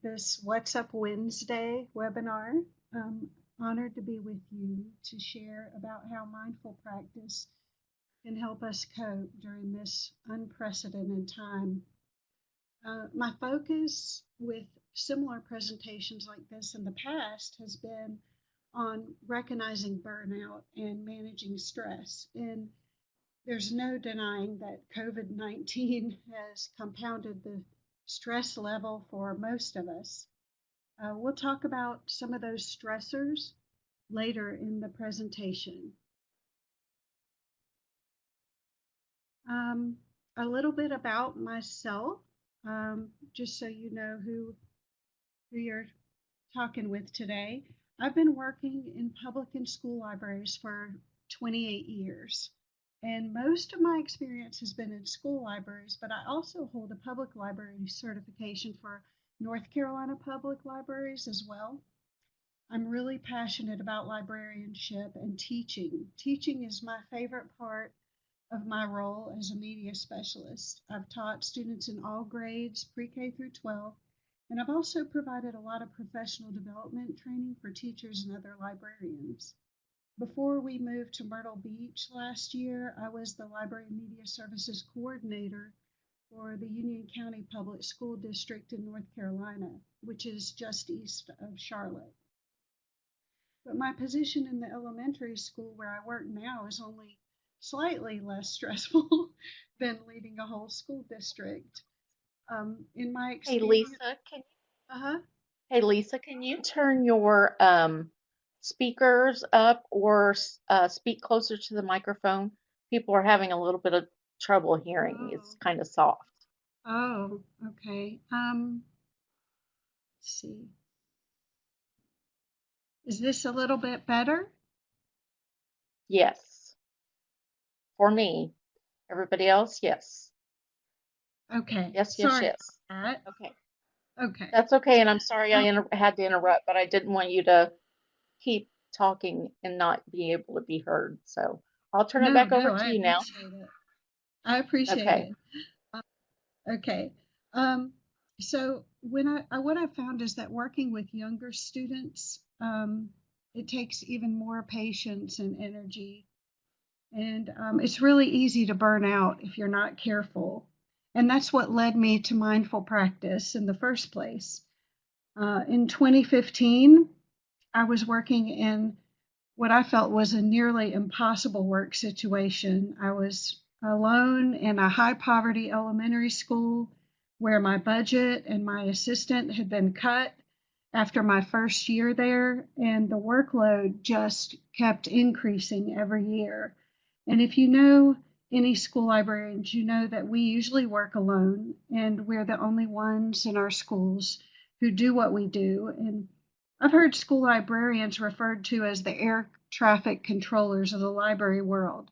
this What's Up Wednesday webinar. I'm honored to be with you to share about how mindful practice can help us cope during this unprecedented time. My focus with similar presentations like this in the past has been on recognizing burnout and managing stress. And there's no denying that COVID-19 has compounded the stress level for most of us. We'll talk about some of those stressors later in the presentation. A little bit about myself, just so you know who you're talking with today. I've been working in public and school libraries for 28 years. And most of my experience has been in school libraries, but I also hold a public library certification for North Carolina public libraries as well. I'm really passionate about librarianship and teaching. Teaching is my favorite part of my role as a media specialist. I've taught students in all grades, pre-K through 12, and I've also provided a lot of professional development training for teachers and other librarians. Before we moved to Myrtle Beach last year, I was the Library Media Services Coordinator for the Union County Public School District in North Carolina, which is just east of Charlotte. But my position in the elementary school where I work now is only slightly less stressful than leading a whole school district. In my experience, Hey Lisa, can you turn your speakers up or speak closer to the microphone? People are having a little bit of trouble hearing. It's kind of soft. Oh, okay. Let's see. Is this a little bit better? Yes. For me. Everybody else, yes. Okay. Yes, Sorry yes. about that. Okay. Okay. That's okay, and I'm sorry I had to interrupt, but I didn't want you to keep talking and not be able to be heard. So I'll turn it back over to you now. I appreciate Okay. it. Okay. So what I found is that working with younger students, it takes even more patience and energy. And it's really easy to burn out if you're not careful. And that's what led me to mindful practice in the first place. In 2015, I was working in what I felt was a nearly impossible work situation. I was alone in a high poverty elementary school where my budget and my assistant had been cut after my first year there, and the workload just kept increasing every year. And if you know any school librarians, you know that we usually work alone, and we're the only ones in our schools who do what we do. And I've heard school librarians referred to as the air traffic controllers of the library world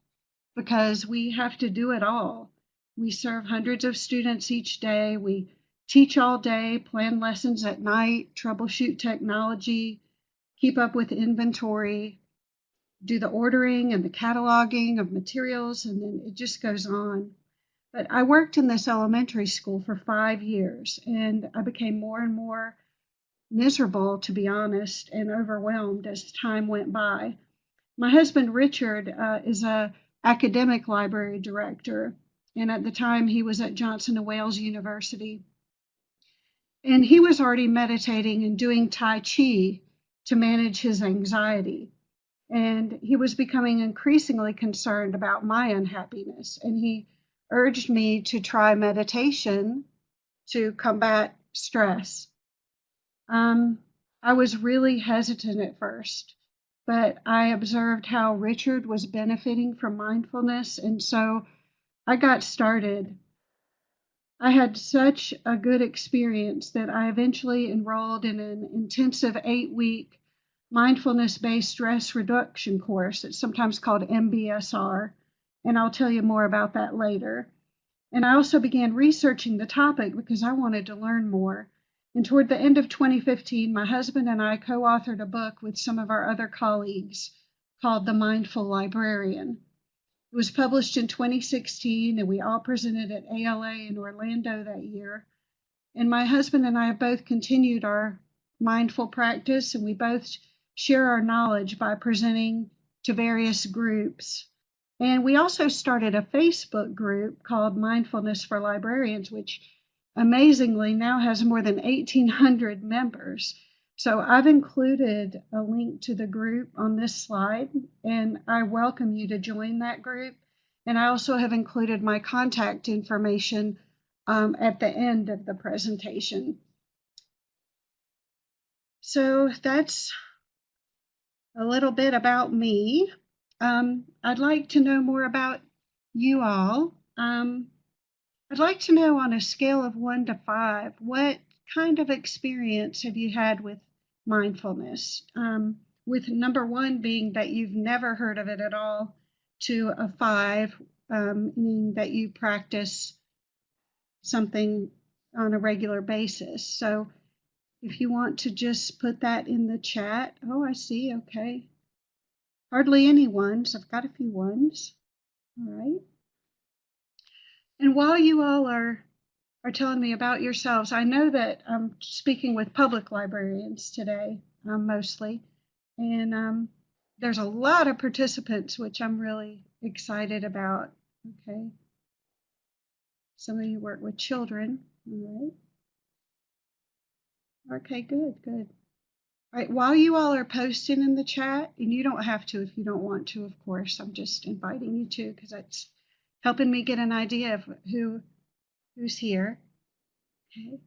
because we have to do it all. We serve hundreds of students each day. We teach all day, plan lessons at night, troubleshoot technology, keep up with inventory, do the ordering and the cataloging of materials, and then it just goes on. But I worked in this elementary school for 5 years, and I became more and more miserable, to be honest, and overwhelmed as time went by. My husband, Richard, is an academic library director, and at the time he was at Johnson & Wales University. And he was already meditating and doing Tai Chi to manage his anxiety. And he was becoming increasingly concerned about my unhappiness. And he urged me to try meditation to combat stress. I was really hesitant at first, but I observed how Richard was benefiting from mindfulness. And so I got started. I had such a good experience that I eventually enrolled in an intensive 8-week mindfulness-based stress reduction course. It's sometimes called MBSR, and I'll tell you more about that later. And I also began researching the topic because I wanted to learn more. And toward the end of 2015, my husband and I co-authored a book with some of our other colleagues called The Mindful Librarian. It was published in 2016, and we all presented at ALA in Orlando that year. And my husband and I have both continued our mindful practice, and we both share our knowledge by presenting to various groups. And we also started a Facebook group called Mindfulness for Librarians, which amazingly now has more than 1,800 members. So I've included a link to the group on this slide, and I welcome you to join that group. And I also have included my contact information at the end of the presentation. So that's a little bit about me. I'd like to know more about you all. I'd like to know, on a scale of 1 to 5, what kind of experience have you had with mindfulness? With number 1 being that you've never heard of it at all, to a 5, meaning that you practice something on a regular basis. So if you want to just put that in the chat. Oh, I see. Okay. Hardly any ones. I've got a few ones. All right. And while you all are telling me about yourselves, I know that I'm speaking with public librarians today, mostly. And there's a lot of participants, which I'm really excited about. Okay. Some of you work with children. All right. Okay, good, good. All right, while you all are posting in the chat, and you don't have to if you don't want to, of course, I'm just inviting you to because that's helping me get an idea of who's here. Okay.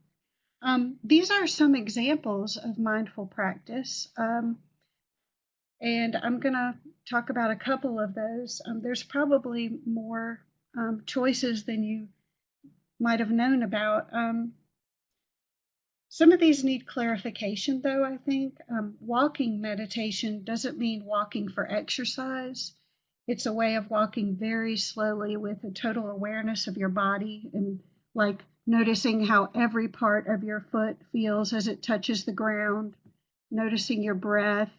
These are some examples of mindful practice, and I'm going to talk about a couple of those. There's probably more choices than you might have known about. Some of these need clarification, though, I think. Walking meditation doesn't mean walking for exercise. It's a way of walking very slowly with a total awareness of your body, and like noticing how every part of your foot feels as it touches the ground, noticing your breath.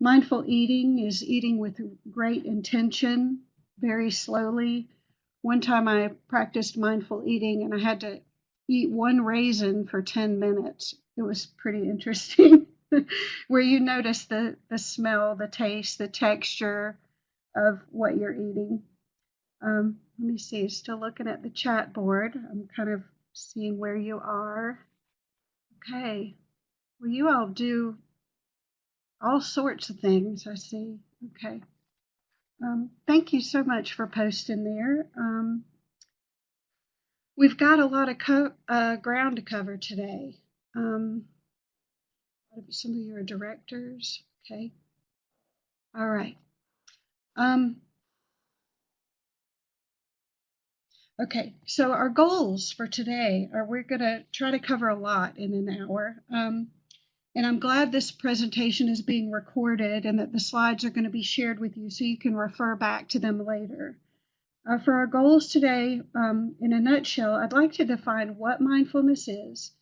Mindful eating is eating with great intention, very slowly. One time I practiced mindful eating and I had to eat one raisin for 10 minutes. It was pretty interesting, where you notice the smell, the taste, the texture of what you're eating. Let me see, still looking at the chat board. I'm kind of seeing where you are. Okay, well, you all do all sorts of things, I see. Okay. Thank you so much for posting there. We've got a lot of ground to cover today. Some of you are directors. Okay. All right. Okay, so our goals for today are we're going to try to cover a lot in an hour. And I'm glad this presentation is being recorded and that the slides are going to be shared with you so you can refer back to them later. For our goals today, in a nutshell, I'd like to define what mindfulness is,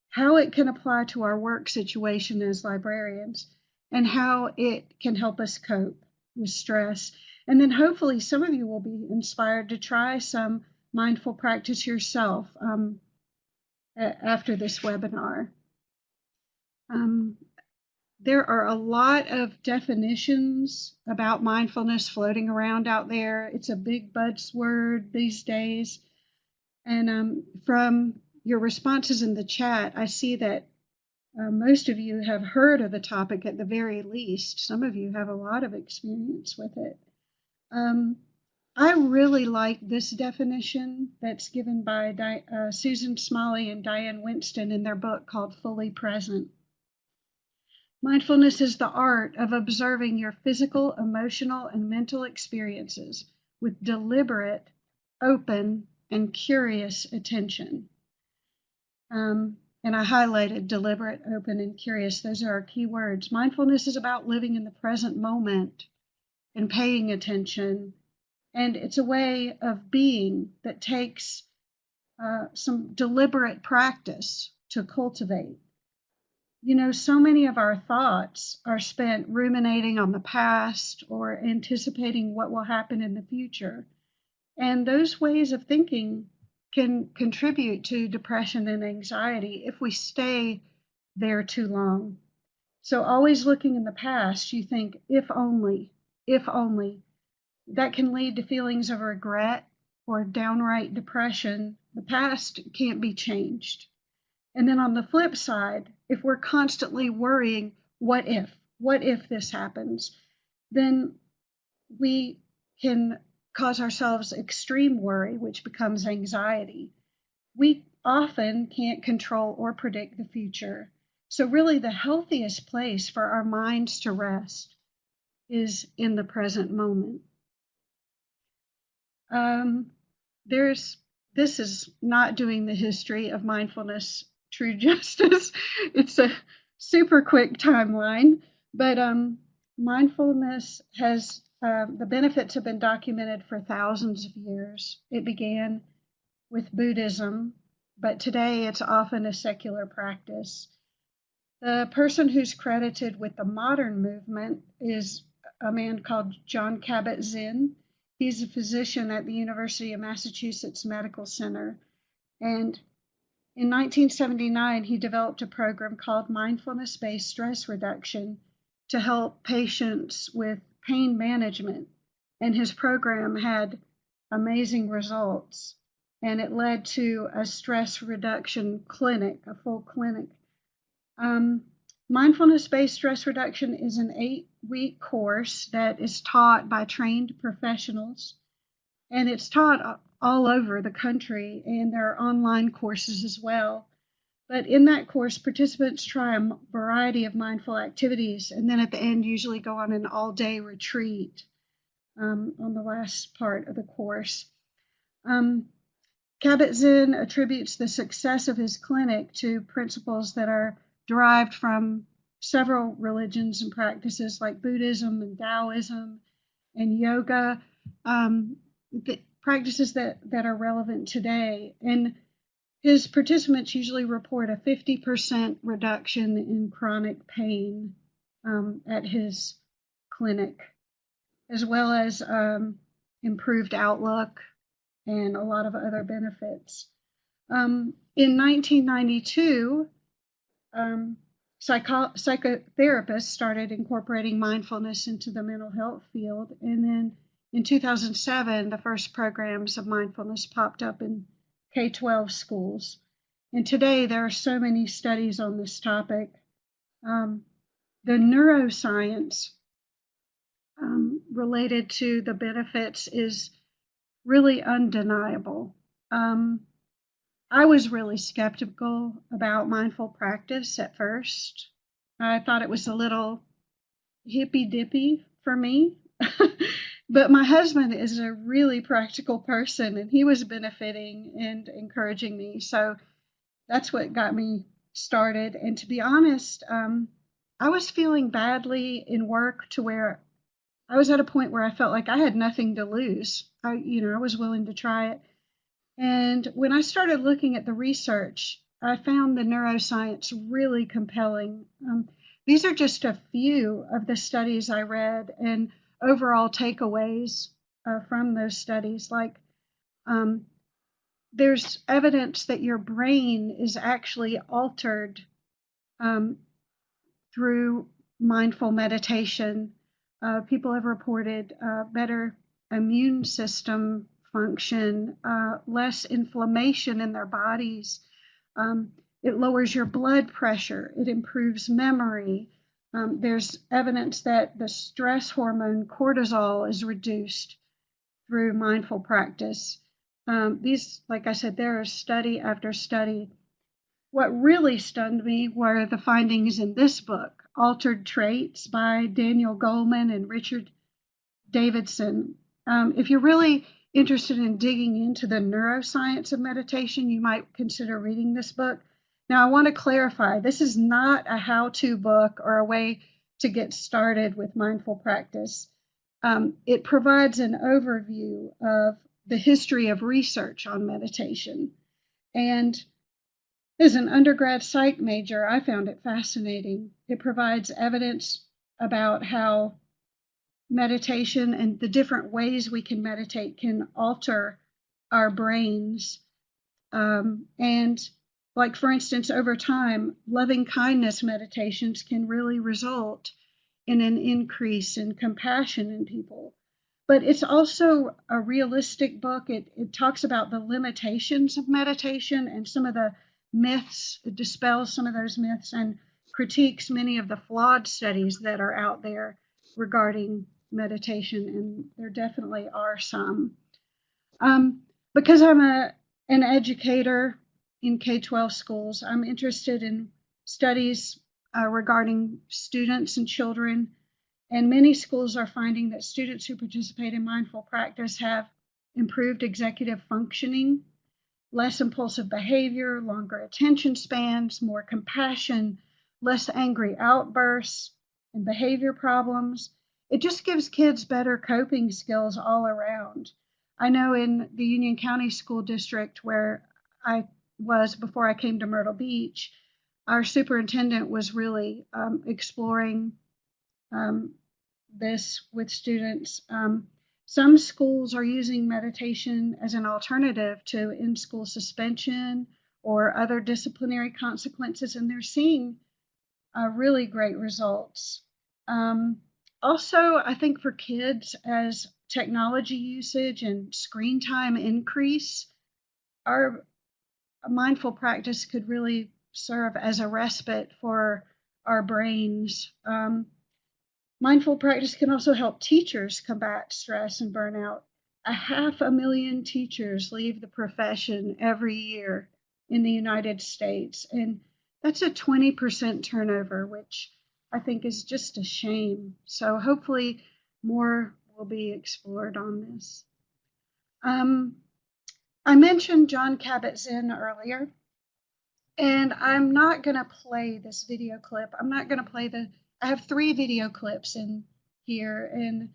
how it can apply to our work situation as librarians, and how it can help us cope with stress. And then hopefully some of you will be inspired to try some mindful practice yourself after this webinar. There are a lot of definitions about mindfulness floating around out there. It's a big buzzword these days. And from your responses in the chat, I see that most of you have heard of the topic at the very least. Some of you have a lot of experience with it. I really like this definition that's given by Susan Smalley and Diane Winston in their book called Fully Present. Mindfulness is the art of observing your physical, emotional, and mental experiences with deliberate, open, and curious attention. And I highlighted deliberate, open, and curious. Those are our key words. Mindfulness is about living in the present moment and paying attention. And it's a way of being that takes some deliberate practice to cultivate. You know, so many of our thoughts are spent ruminating on the past or anticipating what will happen in the future. And those ways of thinking can contribute to depression and anxiety if we stay there too long. So always looking in the past, you think, if only, if only. That can lead to feelings of regret or downright depression. The past can't be changed. And then on the flip side, if we're constantly worrying, what if this happens, then we can cause ourselves extreme worry, which becomes anxiety. We often can't control or predict the future. So, really, the healthiest place for our minds to rest is in the present moment. This is not doing the history of mindfulness true justice. It's a super quick timeline, but mindfulness has the benefits have been documented for thousands of years. It began with Buddhism, but today it's often a secular practice. The person who's credited with the modern movement is a man called John Kabat-Zinn. He's a physician at the University of Massachusetts Medical Center. And in 1979, he developed a program called Mindfulness-Based Stress Reduction to help patients with pain management. And his program had amazing results. And it led to a stress reduction clinic, a full clinic. Mindfulness-based stress reduction is an 8-week course that is taught by trained professionals, and it's taught all over the country, and there are online courses as well. But in that course, participants try a variety of mindful activities, and then at the end usually go on an all-day retreat on the last part of the course. Kabat-Zinn attributes the success of his clinic to principles that are derived from several religions and practices like Buddhism and Taoism and yoga, practices that are relevant today. And his participants usually report a 50% reduction in chronic pain at his clinic, as well as improved outlook and a lot of other benefits. In 1992, psychotherapists started incorporating mindfulness into the mental health field. And then in 2007, the first programs of mindfulness popped up in K-12 schools. And today, there are so many studies on this topic. The neuroscience related to the benefits is really undeniable. I was really skeptical about mindful practice at first. I thought it was a little hippy-dippy for me. But my husband is a really practical person, and he was benefiting and encouraging me. So that's what got me started. And to be honest, I was feeling badly in work to where I was at a point where I felt like I had nothing to lose. I was willing to try it. And when I started looking at the research, I found the neuroscience really compelling. These are just a few of the studies I read and overall takeaways from those studies. Like there's evidence that your brain is actually altered through mindful meditation. People have reported better immune system function, less inflammation in their bodies. It lowers your blood pressure. It improves memory. There's evidence that the stress hormone cortisol is reduced through mindful practice. These, like I said, there is study after study. What really stunned me were the findings in this book, Altered Traits by Daniel Goleman and Richard Davidson. If you're really interested in digging into the neuroscience of meditation, you might consider reading this book. Now, I want to clarify, this is not a how-to book or a way to get started with mindful practice. It provides an overview of the history of research on meditation. And as an undergrad psych major, I found it fascinating. It provides evidence about how meditation and the different ways we can meditate can alter our brains And like, for instance, over time, loving kindness meditations can really result in an increase in compassion in people. But it's also a realistic book. It talks about the limitations of meditation and some of the myths, it dispels some of those myths and critiques many of the flawed studies that are out there regarding meditation. And there definitely are some. Because I'm an educator in K-12 schools, I'm interested in studies regarding students and children. And many schools are finding that students who participate in mindful practice have improved executive functioning, less impulsive behavior, longer attention spans, more compassion, less angry outbursts and behavior problems. It just gives kids better coping skills all around. I know in the Union County School District where I was before I came to Myrtle Beach, our superintendent was really exploring this with students. Some schools are using meditation as an alternative to in-school suspension or other disciplinary consequences, and they're seeing really great results. Also, I think for kids, as technology usage and screen time increase, our mindful practice could really serve as a respite for our brains. Mindful practice can also help teachers combat stress and burnout. 500,000 teachers leave the profession every year in the United States, and that's a 20% turnover, which I think is just a shame. So hopefully more will be explored on this. I mentioned John Kabat-Zinn earlier, and I'm not going to play this video clip. I'm not going to play I have 3 video clips in here, and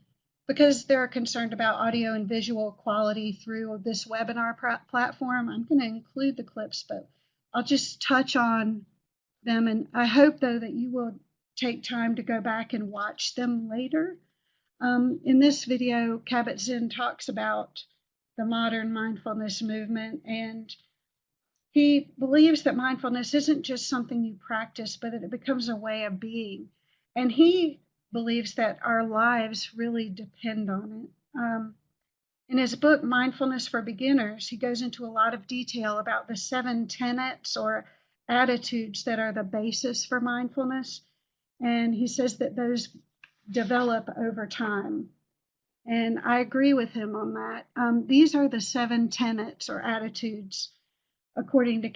because they're concerned about audio and visual quality through this webinar platform, I'm going to include the clips, but I'll just touch on them. And I hope, though, that you will take time to go back and watch them later. In this video, Kabat-Zinn talks about the modern mindfulness movement, and he believes that mindfulness isn't just something you practice, but that it becomes a way of being. And he believes that our lives really depend on it. In his book, Mindfulness for Beginners, he goes into a lot of detail about the 7 tenets or attitudes that are the basis for mindfulness. And he says that those develop over time. And I agree with him on that. These are the 7 tenets or attitudes according to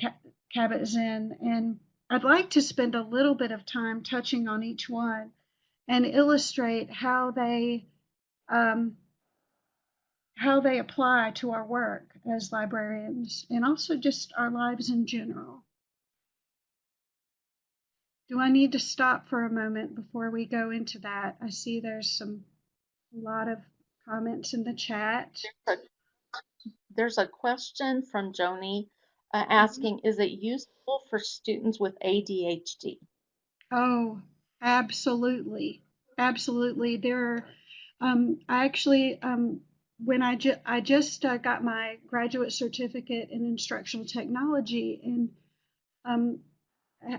Kabat-Zinn. And I'd like to spend a little bit of time touching on each one and illustrate how they apply to our work as librarians and also just our lives in general. Do I need to stop for a moment before we go into that? I see there's a lot of comments in the chat. There's a question from Joni asking, is it useful for students with ADHD? Oh, absolutely. Absolutely. There are, I actually, when I just got my graduate certificate in instructional technology and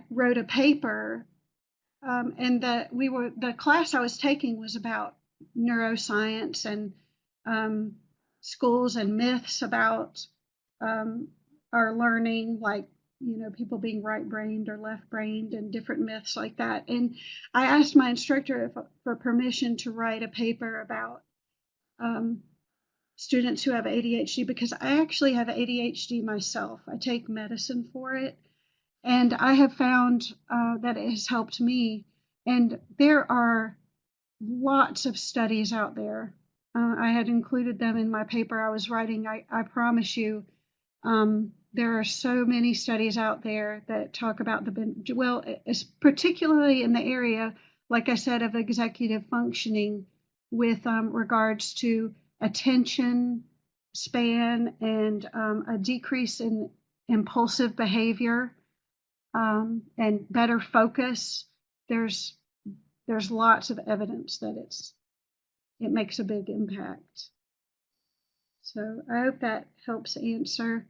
wrote a paper, and the class I was taking was about neuroscience and schools and myths about our learning, like, people being right-brained or left-brained and different myths like that. And I asked my instructor for permission to write a paper about students who have ADHD, because I actually have ADHD myself. I take medicine for it, and I have found that it has helped me. And there are lots of studies out there. I had included them in my paper I was writing. I promise you, there are so many studies out there that talk about particularly in the area, like I said, of executive functioning with regards to attention span and a decrease in impulsive behavior and better focus. There's lots of evidence that it makes a big impact. So I hope that helps answer.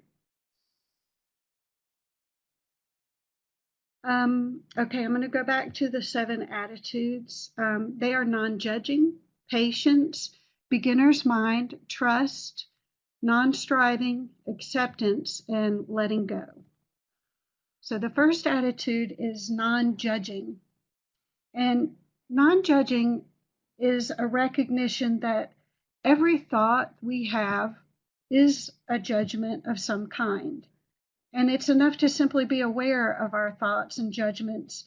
Okay, I'm going to go back to the 7 attitudes. They are non-judging, patience, beginner's mind, trust, non-striving, acceptance, and letting go. So the first attitude is non-judging. And non-judging is a recognition that every thought we have is a judgment of some kind. And it's enough to simply be aware of our thoughts and judgments.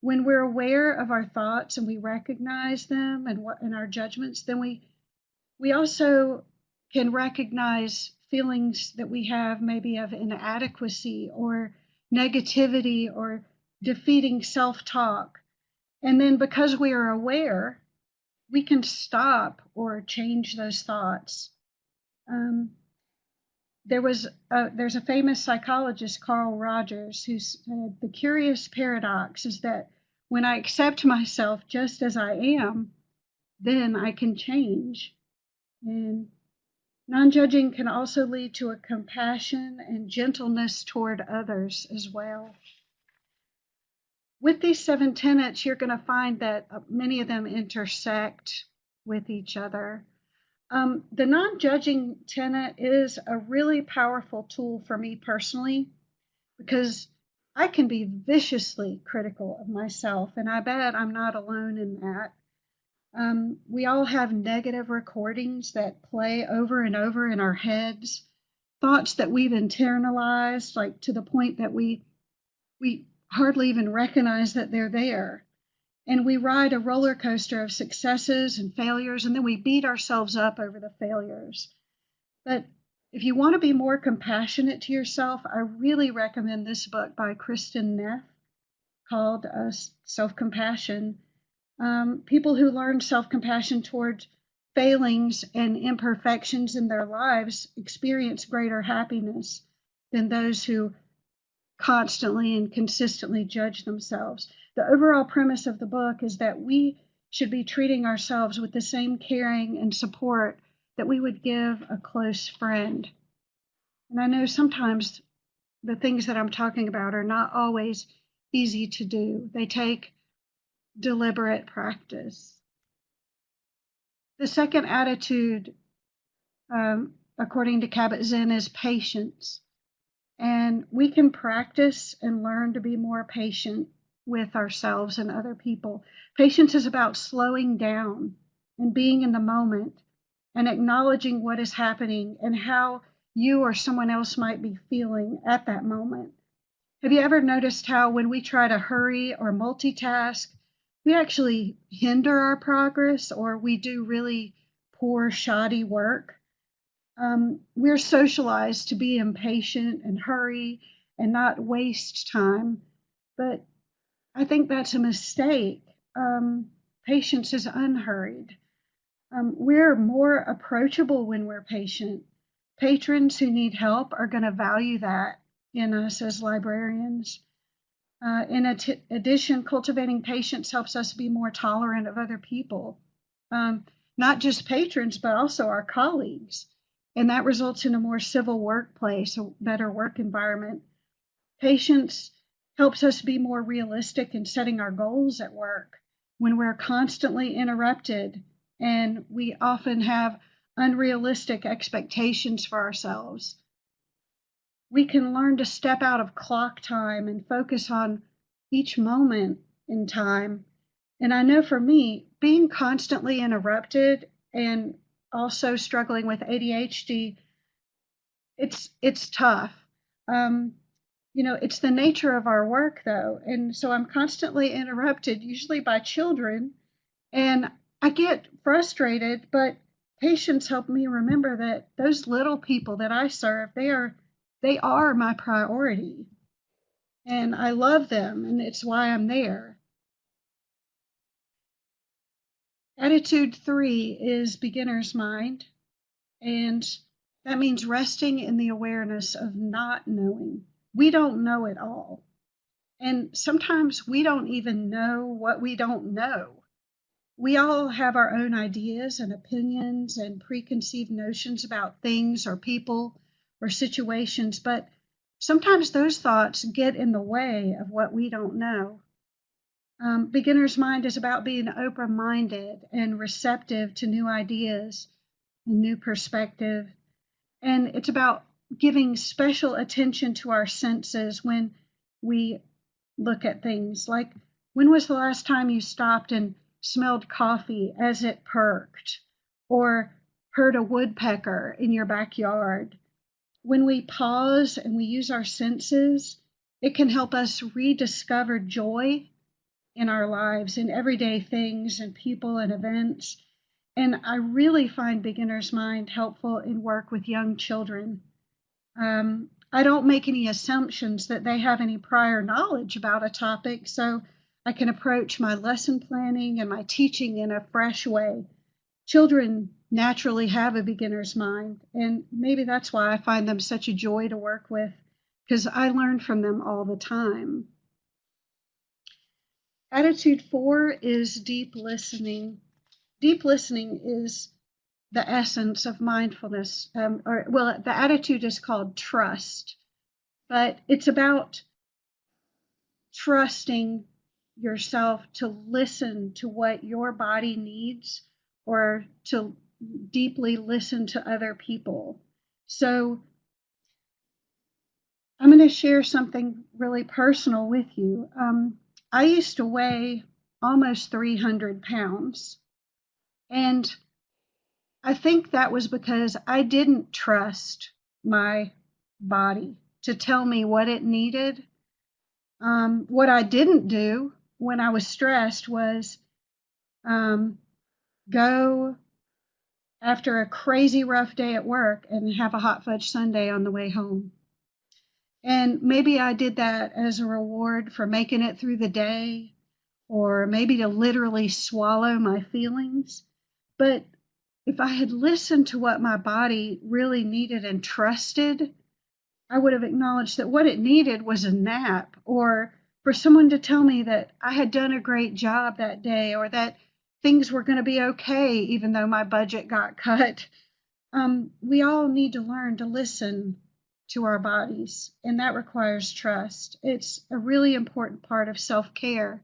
When we're aware of our thoughts and we recognize them and our judgments, then we also can recognize feelings that we have maybe of inadequacy or negativity or defeating self-talk. And then because we are aware, we can stop or change those thoughts. There's a famous psychologist, Carl Rogers, who said the curious paradox is that when I accept myself just as I am, then I can change. And non-judging can also lead to a compassion and gentleness toward others as well. With these 7 tenets, you're going to find that many of them intersect with each other. The non-judging tenet is a really powerful tool for me personally because I can be viciously critical of myself, and I bet I'm not alone in that. We all have negative recordings that play over and over in our heads, thoughts that we've internalized, like to the point that we hardly even recognize that they're there. And we ride a roller coaster of successes and failures, and then we beat ourselves up over the failures. But if you want to be more compassionate to yourself, I really recommend this book by Kristen Neff called Self-Compassion. People who learn self-compassion toward failings and imperfections in their lives experience greater happiness than those who constantly and consistently judge themselves. The overall premise of the book is that we should be treating ourselves with the same caring and support that we would give a close friend. And I know sometimes the things that I'm talking about are not always easy to do. They take deliberate practice. The second attitude, according to Kabat-Zinn, is patience. And we can practice and learn to be more patient with ourselves and other people. Patience is about slowing down and being in the moment and acknowledging what is happening and how you or someone else might be feeling at that moment. Have you ever noticed how when we try to hurry or multitask, we actually hinder our progress or we do really poor, shoddy work? We're socialized to be impatient and hurry and not waste time, but I think that's a mistake. Patience is unhurried. We're more approachable when we're patient. Patrons who need help are going to value that in us as librarians. In addition, cultivating patience helps us be more tolerant of other people, not just patrons, but also our colleagues. And that results in a more civil workplace, a better work environment. Patience helps us be more realistic in setting our goals at work when we're constantly interrupted and we often have unrealistic expectations for ourselves. We can learn to step out of clock time and focus on each moment in time. And I know for me, being constantly interrupted and also struggling with ADHD, it's tough. It's the nature of our work though. And so I'm constantly interrupted, usually by children, and I get frustrated, but patience helped me remember that those little people that I serve, they are my priority. And I love them, and it's why I'm there. Attitude 3 is beginner's mind, and that means resting in the awareness of not knowing. We don't know it all. And sometimes we don't even know what we don't know. We all have our own ideas and opinions and preconceived notions about things or people or situations, but sometimes those thoughts get in the way of what we don't know. Beginner's mind is about being open-minded and receptive to new ideas and new perspective. And it's about giving special attention to our senses when we look at things. Like, when was the last time you stopped and smelled coffee as it perked, or heard a woodpecker in your backyard? When we pause and we use our senses, it can help us rediscover joy in our lives, in everyday things and people and events. And I really find beginner's mind helpful in work with young children. I don't make any assumptions that they have any prior knowledge about a topic, so I can approach my lesson planning and my teaching in a fresh way. Children naturally have a beginner's mind, and maybe that's why I find them such a joy to work with, because I learn from them all the time. Attitude 4 is deep listening. Deep listening is the essence of mindfulness. The attitude is called trust, but it's about trusting yourself to listen to what your body needs, or to deeply listen to other people. So I'm going to share something really personal with you. I used to weigh almost 300 pounds. And I think that was because I didn't trust my body to tell me what it needed. What I didn't do when I was stressed was go after a crazy rough day at work and have a hot fudge sundae on the way home. And maybe I did that as a reward for making it through the day, or maybe to literally swallow my feelings. But if I had listened to what my body really needed and trusted, I would have acknowledged that what it needed was a nap, or for someone to tell me that I had done a great job that day, or that things were going to be okay even though my budget got cut. We all need to learn to listen to our bodies, and that requires trust. It's a really important part of self-care.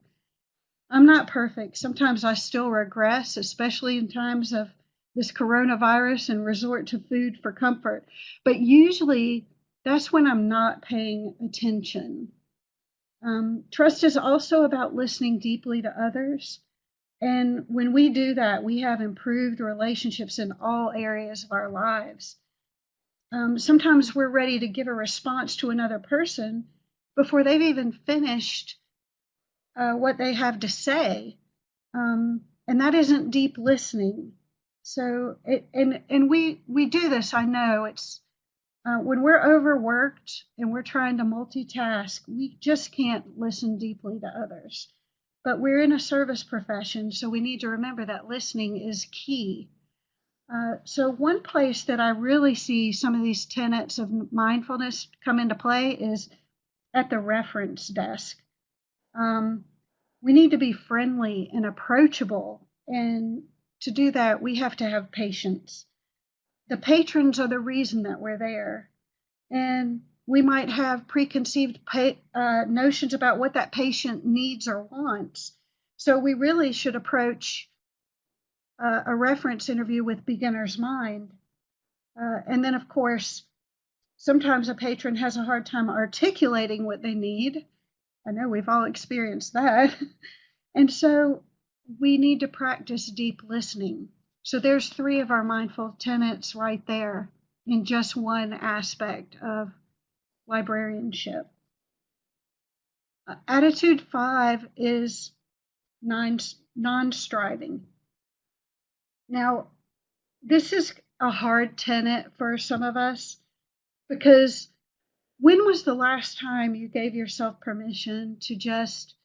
I'm not perfect. Sometimes I still regress, especially in times of this coronavirus, and resort to food for comfort. But usually that's when I'm not paying attention. Trust is also about listening deeply to others. And when we do that, we have improved relationships in all areas of our lives. Sometimes we're ready to give a response to another person before they've even finished what they have to say. And that isn't deep listening. So, we do this, I know. It's when we're overworked and we're trying to multitask, we just can't listen deeply to others. But we're in a service profession, so we need to remember that listening is key. So one place that I really see some of these tenets of mindfulness come into play is at the reference desk. We need to be friendly and approachable, and to do that, we have to have patience. The patrons are the reason that we're there, and we might have preconceived notions about what that patient needs or wants. So we really should approach a reference interview with beginner's mind. And then, of course, sometimes a patron has a hard time articulating what they need. I know we've all experienced that. And so we need to practice deep listening. So there's 3 of our mindful tenets right there in just one aspect of librarianship. Attitude 5 is non-striving. Now, this is a hard tenet for some of us, because when was the last time you gave yourself permission to just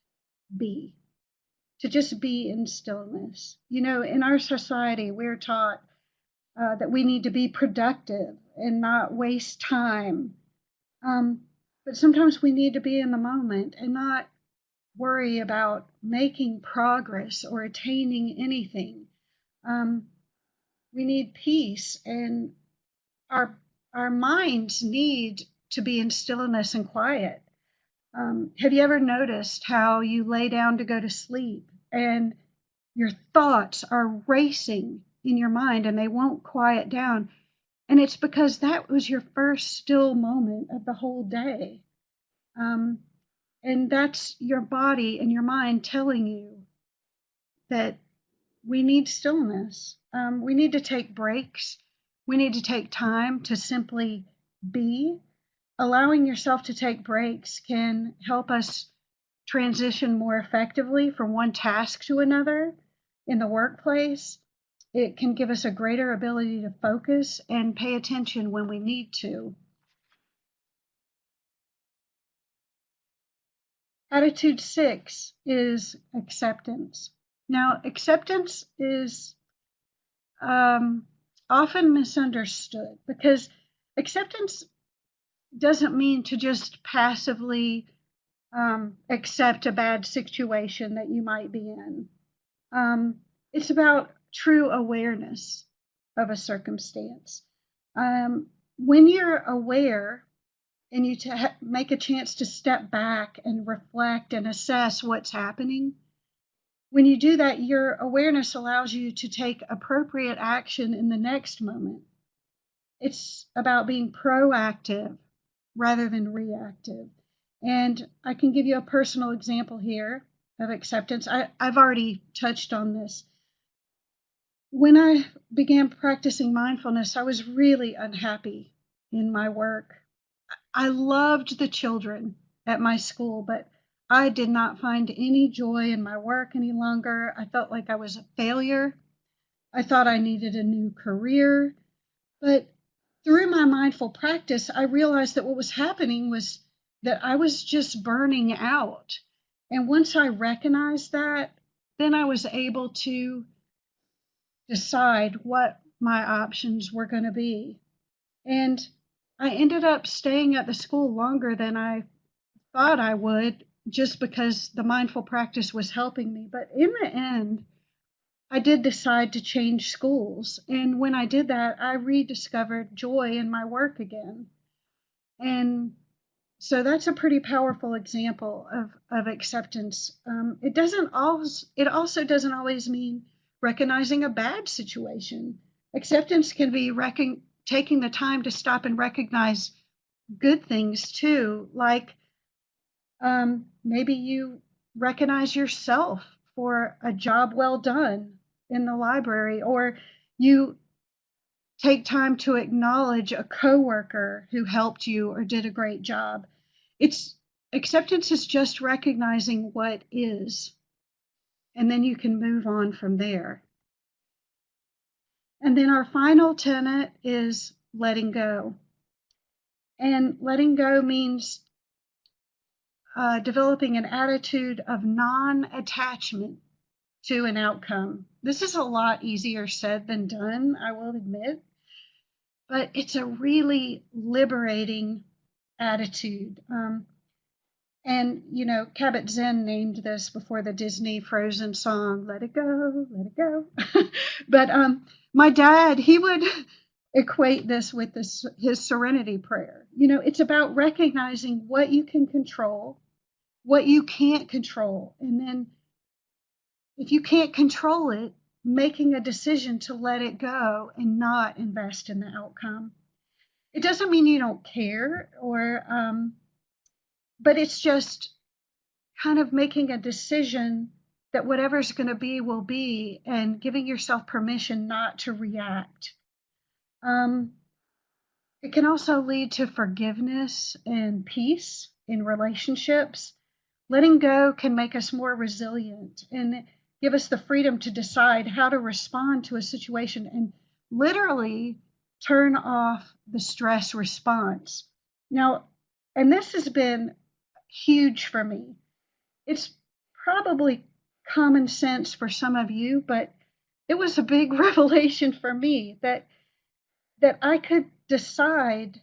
be? To just be in stillness. You know, in our society, we're taught that we need to be productive and not waste time. But sometimes we need to be in the moment and not worry about making progress or attaining anything. We need peace, and our minds need to be in stillness and quiet. Have you ever noticed how you lay down to go to sleep and your thoughts are racing in your mind and they won't quiet down? And it's because that was your first still moment of the whole day. And that's your body and your mind telling you that we need stillness. We need to take breaks. We need to take time to simply be. Allowing yourself to take breaks can help us transition more effectively from one task to another in the workplace. It can give us a greater ability to focus and pay attention when we need to. Attitude 6 is acceptance. Now, acceptance is often misunderstood because acceptance doesn't mean to just passively accept a bad situation that you might be in. It's about true awareness of a circumstance. When you're aware and you make a chance to step back and reflect and assess what's happening, when you do that, your awareness allows you to take appropriate action in the next moment. It's about being proactive rather than reactive. And I can give you a personal example here of acceptance. I've already touched on this. When I began practicing mindfulness, I was really unhappy in my work. I loved the children at my school, but I did not find any joy in my work any longer. I felt like I was a failure. I thought I needed a new career. But through my mindful practice, I realized that what was happening was that I was just burning out. And once I recognized that, then I was able to decide what my options were going to be. And I ended up staying at the school longer than I thought I would just because the mindful practice was helping me. But in the end, I did decide to change schools. And when I did that, I rediscovered joy in my work again. And so that's a pretty powerful example of acceptance. It also doesn't always mean recognizing a bad situation. Acceptance can be taking the time to stop and recognize good things too, like maybe you recognize yourself for a job well done in the library, or you take time to acknowledge a coworker who helped you or did a great job. Acceptance is just recognizing what is, and then you can move on from there. And then our final tenet is letting go. And letting go means developing an attitude of non-attachment to an outcome. This is a lot easier said than done, I will admit, but it's a really liberating attitude. And, Kabat-Zinn named this before the Disney Frozen song, Let It Go, Let It Go. But my dad, he would equate this with his serenity prayer. It's about recognizing what you can control, what you can't control. And then if you can't control it, making a decision to let it go and not invest in the outcome. It doesn't mean you don't care but it's just kind of making a decision that whatever's going to be will be, and giving yourself permission not to react. It can also lead to forgiveness and peace in relationships. Letting go can make us more resilient and give us the freedom to decide how to respond to a situation and literally turn off the stress response. Now, and this has been huge for me. It's probably common sense for some of you, but it was a big revelation for me that I could decide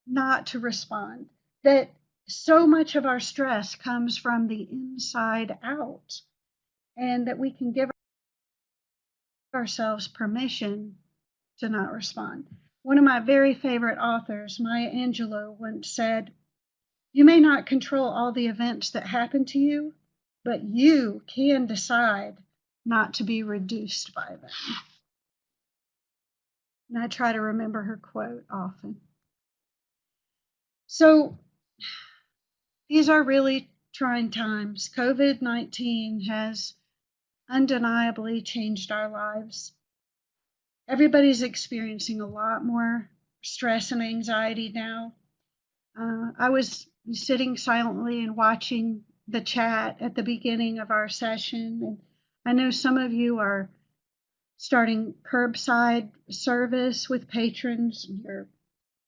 not to respond, that so much of our stress comes from the inside out, and that we can give ourselves permission to not respond. One of my very favorite authors, Maya Angelou, once said, "You may not control all the events that happen to you, but you can decide not to be reduced by them." And I try to remember her quote often. So these are really trying times. COVID-19 has undeniably changed our lives. Everybody's experiencing a lot more stress and anxiety now. I was sitting silently and watching the chat at the beginning of our session, and I know some of you are starting curbside service with patrons,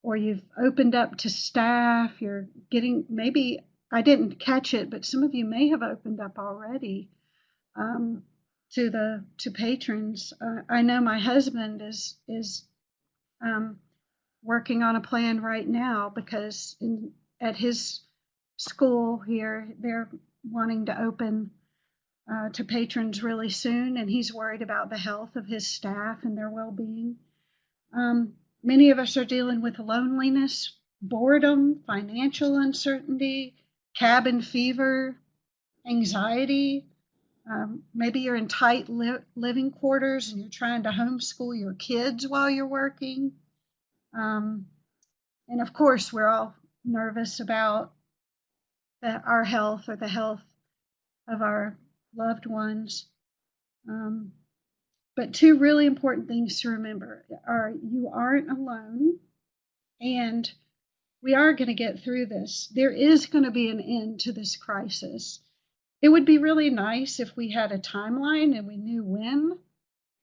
or you've opened up to staff. You're getting, maybe I didn't catch it, but some of you may have opened up already to patrons. I know my husband is working on a plan right now because at his school here they're wanting to open to patrons really soon, and he's worried about the health of his staff and their well-being. Many of us are dealing with loneliness, boredom, financial uncertainty, cabin fever, anxiety. Maybe you're in tight living quarters and you're trying to homeschool your kids while you're working. And of course, we're all nervous about our health or the health of our loved ones. But two really important things to remember are you aren't alone, and we are going to get through this. There is going to be an end to this crisis. It would be really nice if we had a timeline and we knew when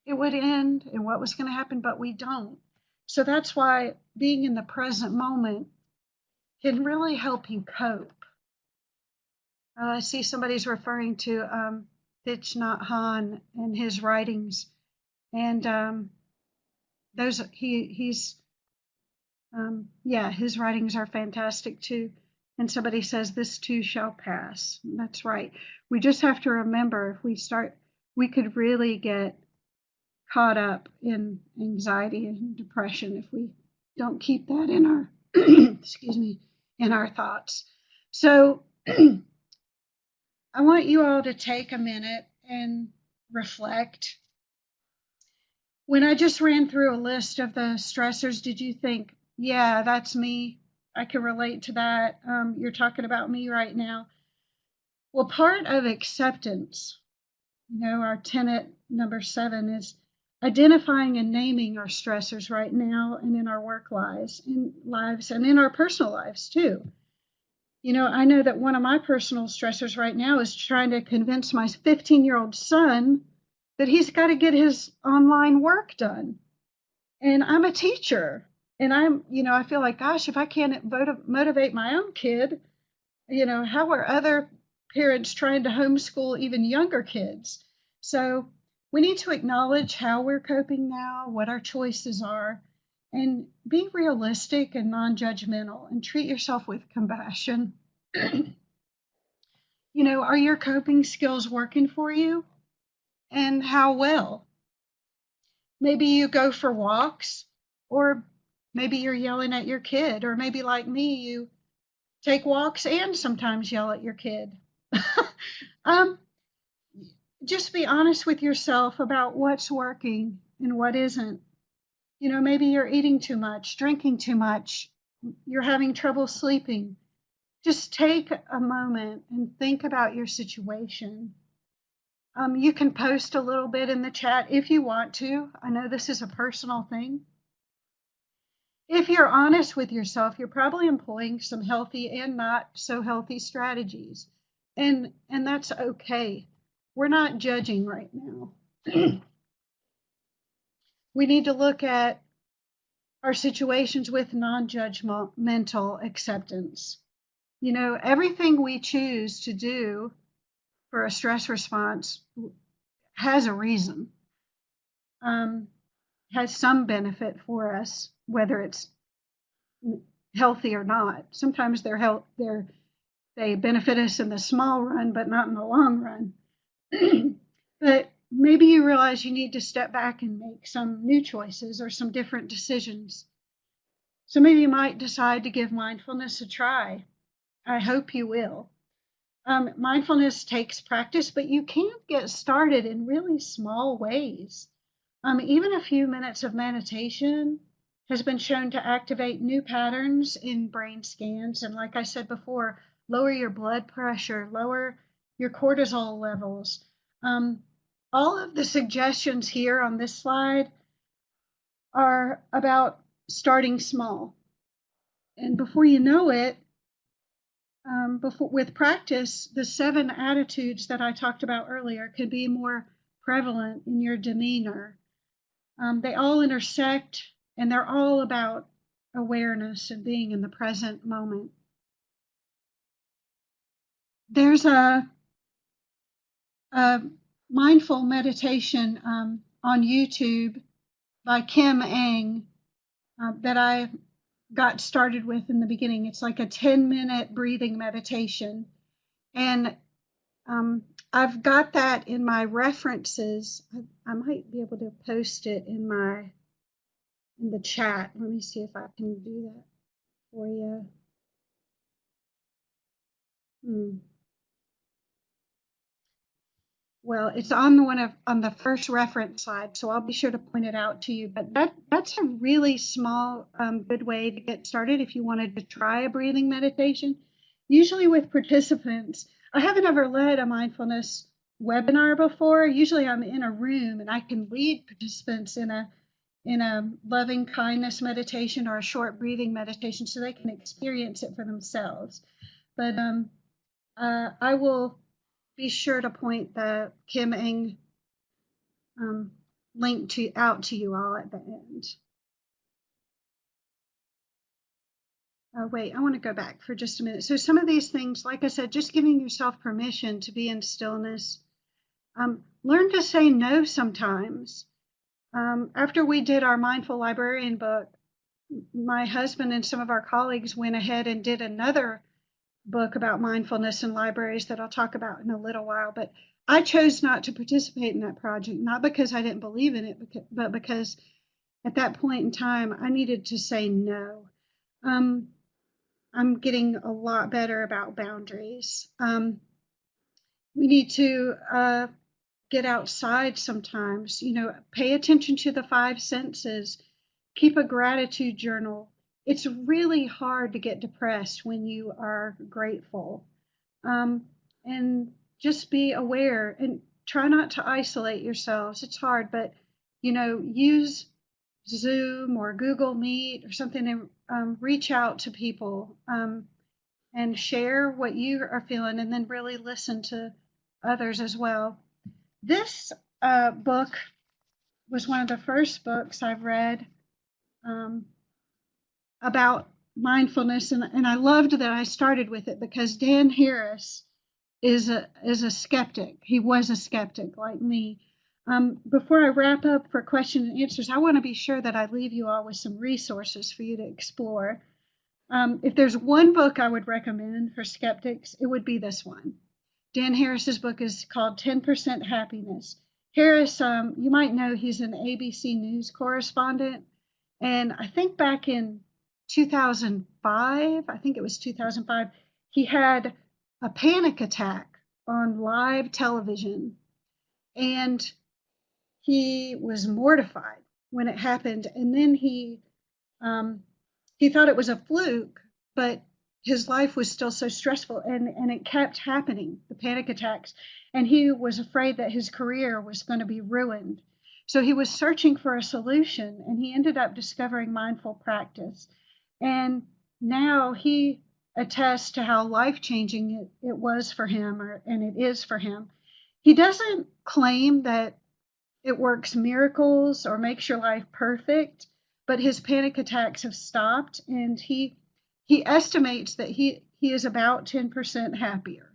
it would end and what was going to happen, but we don't. So that's why being in the present moment can really help you cope. I see somebody's referring to Thich Nhat Hanh and his writings, and his writings are fantastic too. And somebody says, "This too shall pass." And that's right. We just have to remember, we could really get caught up in anxiety and depression if we don't keep that in our in our thoughts. So I want you all to take a minute and reflect. When I just ran through a list of the stressors, did you think, yeah, that's me? I can relate to that. You're talking about me right now. Well, part of acceptance, our tenet number 7 is identifying and naming our stressors right now and in our work lives and in our personal lives too. I know that one of my personal stressors right now is trying to convince my 15-year-old son that he's got to get his online work done. And I'm a teacher, and I feel like, gosh, if I can't motivate my own kid, how are other parents trying to homeschool even younger kids? So we need to acknowledge how we're coping now, what our choices are, and be realistic and non-judgmental and treat yourself with compassion. Are your coping skills working for you? And how well? Maybe you go for walks, or maybe you're yelling at your kid, or maybe like me, you take walks and sometimes yell at your kid. Just be honest with yourself about what's working and what isn't. Maybe you're eating too much, drinking too much, you're having trouble sleeping. Just take a moment and think about your situation. You can post a little bit in the chat if you want to. I know this is a personal thing. If you're honest with yourself, you're probably employing some healthy and not so healthy strategies. And that's okay. We're not judging right now. We need to look at our situations with non-judgmental acceptance. Everything we choose to do for a stress response has a reason, has some benefit for us, whether it's healthy or not. Sometimes they benefit us in the small run, but not in the long run. But maybe you realize you need to step back and make some new choices or some different decisions. Some of you might decide to give mindfulness a try. I hope you will. Mindfulness takes practice, but you can get started in really small ways. Even a few minutes of meditation has been shown to activate new patterns in brain scans. And like I said before, lower your blood pressure, lower your cortisol levels. All of the suggestions here on this slide are about starting small. And before you know it, with practice, the 7 attitudes that I talked about earlier could be more prevalent in your demeanor. They all intersect, and they're all about awareness and being in the present moment. There's a mindful meditation on YouTube by Kim Eng that I got started with in the beginning. It's like a 10-minute breathing meditation. And I've got that in my references. I might be able to post it in the chat. Let me see if I can do that for you. Well, it's on on the first reference slide, so I'll be sure to point it out to you. But that's a really small, good way to get started if you wanted to try a breathing meditation. Usually with participants, I haven't ever led a mindfulness webinar before. Usually I'm in a room and I can lead participants in a loving kindness meditation or a short breathing meditation so they can experience it for themselves. But I will be sure to point the Kim Eng link out to you all at the end. Wait, I want to go back for just a minute. So some of these things, like I said, just giving yourself permission to be in stillness. Learn to say no sometimes. After we did our Mindful Librarian book, my husband and some of our colleagues went ahead and did another book about mindfulness in libraries that I'll talk about in a little while. But I chose not to participate in that project, not because I didn't believe in it, but because at that point in time, I needed to say no. I'm getting a lot better about boundaries. We need to get outside sometimes, pay attention to the 5 senses, keep a gratitude journal. It's really hard to get depressed when you are grateful. And just be aware and try not to isolate yourselves. It's hard, but use Zoom or Google Meet or something and reach out to people and share what you are feeling, and then really listen to others as well. This book was one of the first books I've read about mindfulness, and I loved that I started with it because Dan Harris is a skeptic. He was a skeptic like me. Before I wrap up for question and answers, I want to be sure that I leave you all with some resources for you to explore. If there's one book I would recommend for skeptics, it would be this one. Dan Harris's book is called 10% Happiness. Harris, you might know he's an ABC News correspondent. And I think back in 2005, he had a panic attack on live television. And he was mortified when it happened. And then he thought it was a fluke, but his life was still so stressful, and it kept happening, the panic attacks. And he was afraid that his career was going to be ruined. So he was searching for a solution, and he ended up discovering mindful practice. And now he attests to how life-changing it was for him, and it is for him. He doesn't claim that it works miracles or makes your life perfect, but his panic attacks have stopped, and he estimates that he is about 10% happier.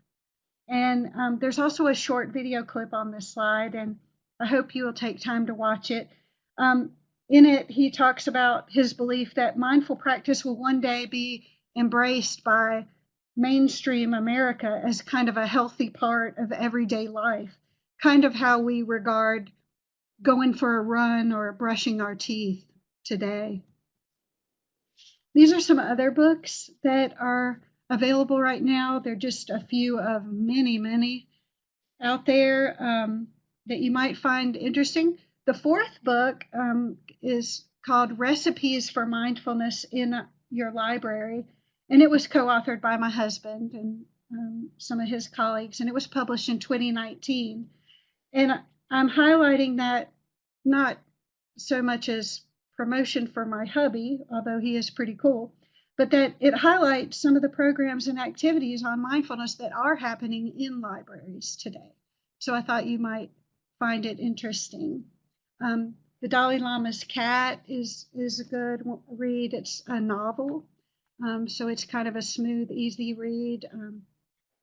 And there's also a short video clip on this slide, and I hope you will take time to watch it. In it, he talks about his belief that mindful practice will one day be embraced by mainstream America as kind of a healthy part of everyday life, kind of how we regard going for a run or brushing our teeth today. these are some other books that are available right now. They're just a few of many, many out there that you might find interesting. The fourth book is called Recipes for Mindfulness in Your Library, and it was co-authored by my husband and some of his colleagues, and it was published in 2019. And I'm highlighting that not so much as promotion for my hubby, although he is pretty cool, but that it highlights some of the programs and activities on mindfulness that are happening in libraries today. So I thought you might find it interesting. The Dalai Lama's Cat is a good read. It's a novel, so it's kind of a smooth, easy read.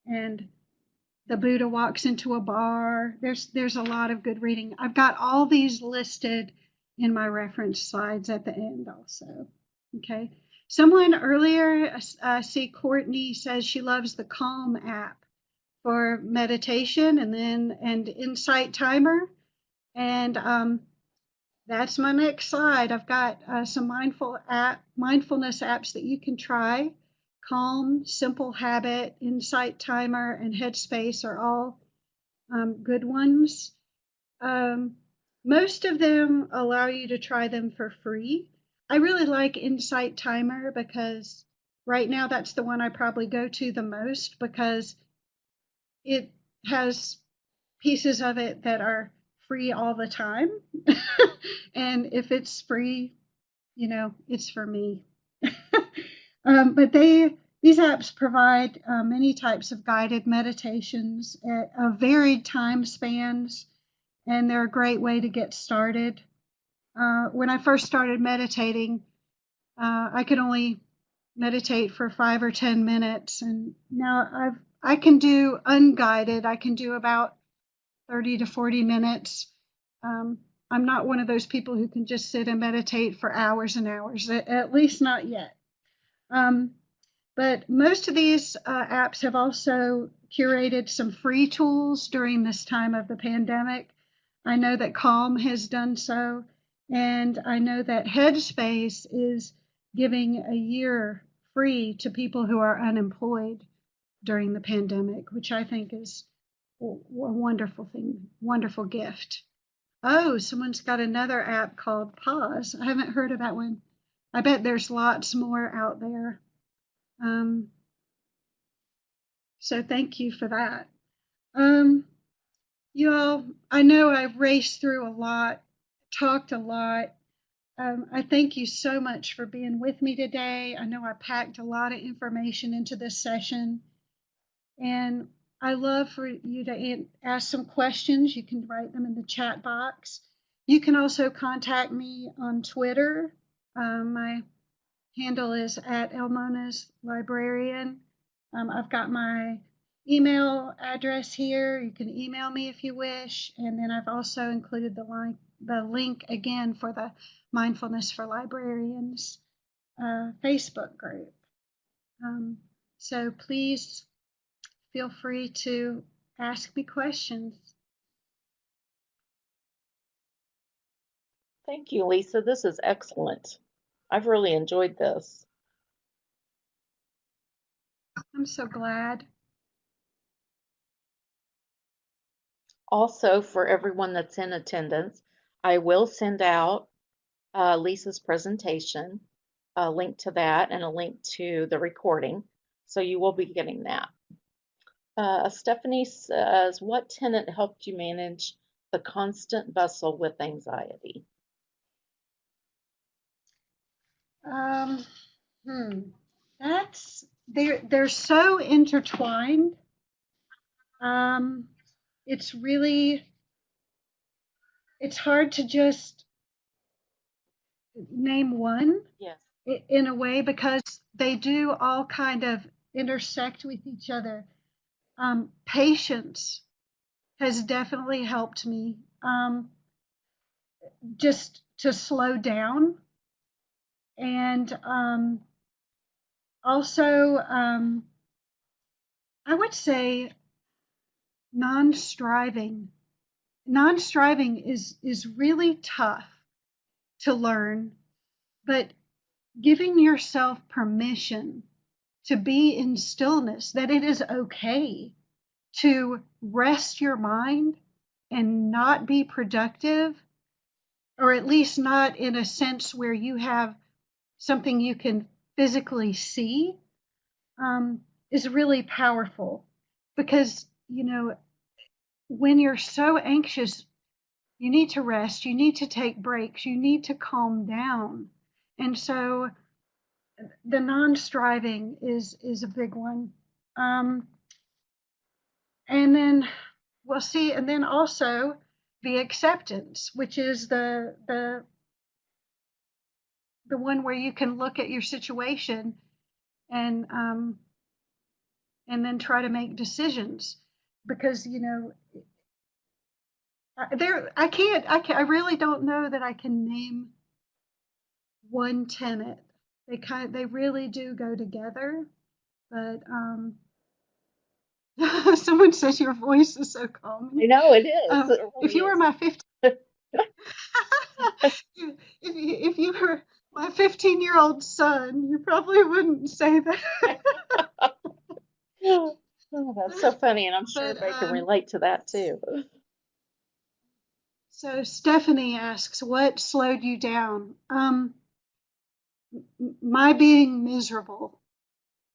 And The Buddha Walks into a Bar. There's a lot of good reading. I've got all these listed in my reference slides at the end also. Okay. Someone earlier, I see Courtney says she loves the Calm app for meditation and Insight Timer. And that's my next slide. I've got some mindfulness apps that you can try. Calm, Simple Habit, Insight Timer, and Headspace are all good ones. Most of them allow you to try them for free. I really like Insight Timer because right now that's the one I probably go to the most because it has pieces of it that are free all the time. And if it's free, it's for me. But these apps provide many types of guided meditations of varied time spans, and they're a great way to get started. When I first started meditating, I could only meditate for 5 or 10 minutes, and now I can do unguided. I can do about 30 to 40 minutes. I'm not one of those people who can just sit and meditate for hours and hours, at least not yet. But most of these apps have also curated some free tools during this time of the pandemic. I know that Calm has done so, and I know that Headspace is giving a year free to people who are unemployed during the pandemic, which I think is a wonderful thing, wonderful gift. Oh, someone's got another app called Pause. I haven't heard of that one. I bet there's lots more out there. So thank you for that. You all, I know I've raced through a lot, talked a lot. I thank you so much for being with me today. I know I packed a lot of information into this session, and I love for you to ask some questions. You can write them in the chat box. You can also contact me on Twitter. My handle is at Moniz Librarian. I've got my email address here. You can email me if you wish. And then I've also included the link again for the Mindfulness for Librarians Facebook group. So please feel free to ask me questions. Thank you, Lisa. This is excellent. I've really enjoyed this. I'm so glad. Also, for everyone that's in attendance, I will send out Lisa's presentation, a link to that, and a link to the recording. So you will be getting that. Stephanie says, what tenet helped you manage the constant bustle with anxiety? They're so intertwined. It's hard to just name one. Yes. In a way, because they do all kind of intersect with each other. Patience has definitely helped me just to slow down, and also I would say non-striving. Non-striving is really tough to learn, but giving yourself permission to be in stillness, that it is okay to rest your mind and not be productive, or at least not in a sense where you have something you can physically see, is really powerful. Because, when you're so anxious, you need to rest, you need to take breaks, you need to calm down. And so the non-striving is a big one. And then we'll see, and then also the acceptance, which is the one where you can look at your situation and then try to make decisions. Because I really don't know that I can name one tenet. They really do go together. But someone says your voice is so calming. I know it is. It If really you were is. my 15, if you were my 15-year-old son, you probably wouldn't say that. Oh, that's so funny, and I'm sure But they can relate to that too. so Stephanie asks, what slowed you down? My being miserable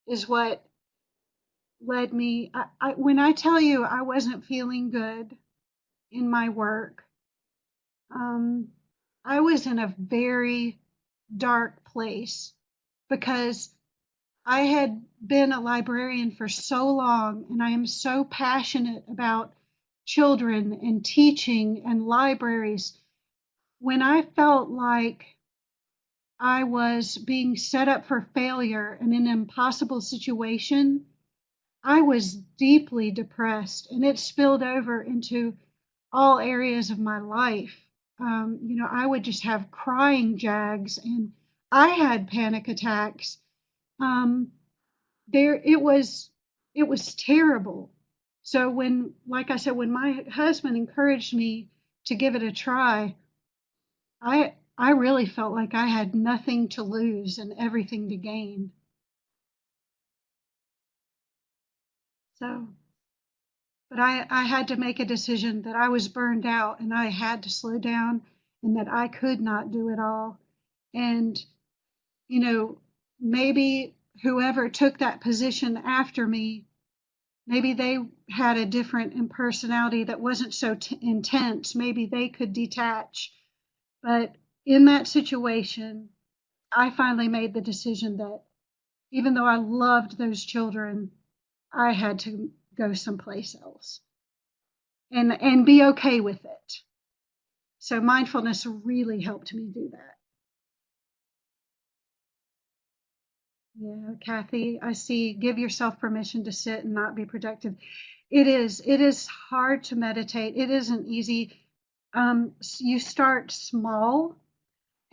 is what led me. When I tell you I wasn't feeling good in my work, I was in a very dark place because I had been a librarian for so long, and I am so passionate about children and teaching and libraries. When I felt like I was being set up for failure in an impossible situation, I was deeply depressed, and it spilled over into all areas of my life. I would just have crying jags, and I had panic attacks. Um, it was terrible. So like I said, when my husband encouraged me to give it a try, I really felt like I had nothing to lose and everything to gain. So, but I had to make a decision that I was burned out and I had to slow down and that I could not do it all. And, you know, maybe whoever took that position after me, maybe they had a different personality that wasn't so intense. Maybe they could detach. But in that situation, I finally made the decision that even though I loved those children, I had to go someplace else and be okay with it. So mindfulness really helped me do that. Yeah, Kathy, I see. Give yourself permission to sit and not be productive. It is hard to meditate. It isn't easy. You start small,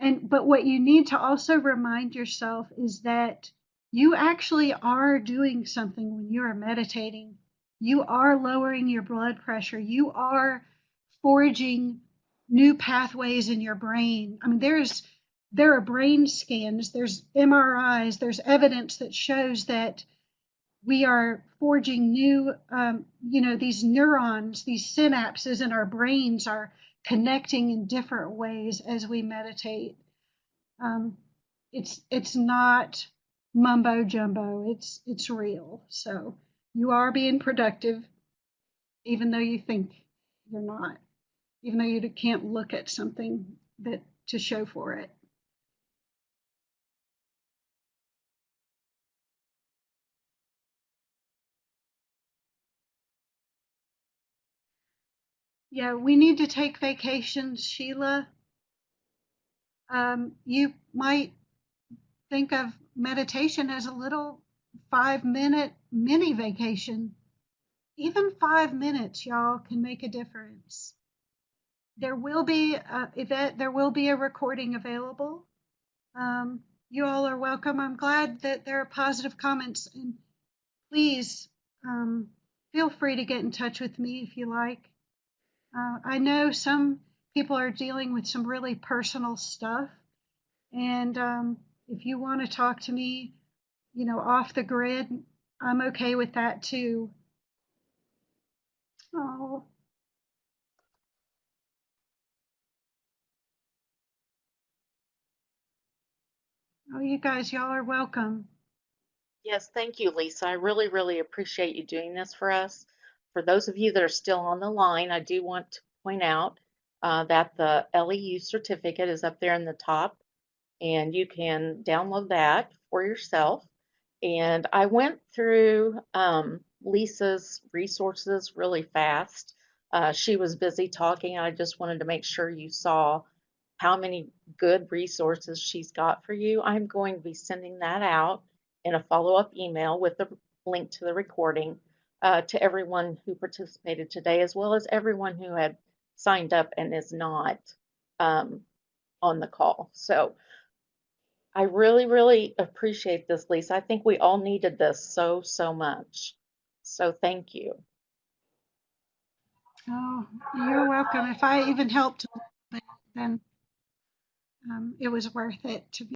but what you need to also remind yourself is that you actually are doing something when you are meditating. You are lowering your blood pressure. You are forging new pathways in your brain. I mean, there are brain scans, there's MRIs, there's evidence that shows that we are forging new, these neurons, these synapses in our brains are connecting in different ways as we meditate. Um, it's not mumbo jumbo. It's real. So you are being productive, even though you think you're not, even though you can't look at something that to show for it. Yeah, we need to take vacations, Sheila. You might think of meditation as a little 5-minute mini vacation. Even 5 minutes, y'all, can make a difference. There will be a recording available. You all are welcome. I'm glad that there are positive comments, and please feel free to get in touch with me if you like. I know some people are dealing with some really personal stuff, and if you want to talk to me, off the grid, I'm okay with that too. Oh, you guys, y'all are welcome. Yes, thank you, Lisa. I really, really appreciate you doing this for us. For those of you that are still on the line, I do want to point out that the LEU certificate is up there in the top, and you can download that for yourself. And I went through Lisa's resources really fast. She was busy talking. I just wanted to make sure you saw how many good resources she's got for you. I'm going to be sending that out in a follow-up email with the link to the recording to everyone who participated today, as well as everyone who had signed up and is not um, on the call. So I really, really appreciate this, Lisa. I think we all needed this so, so much. So thank you. Oh, you're welcome. If I even helped, then it was worth it to be.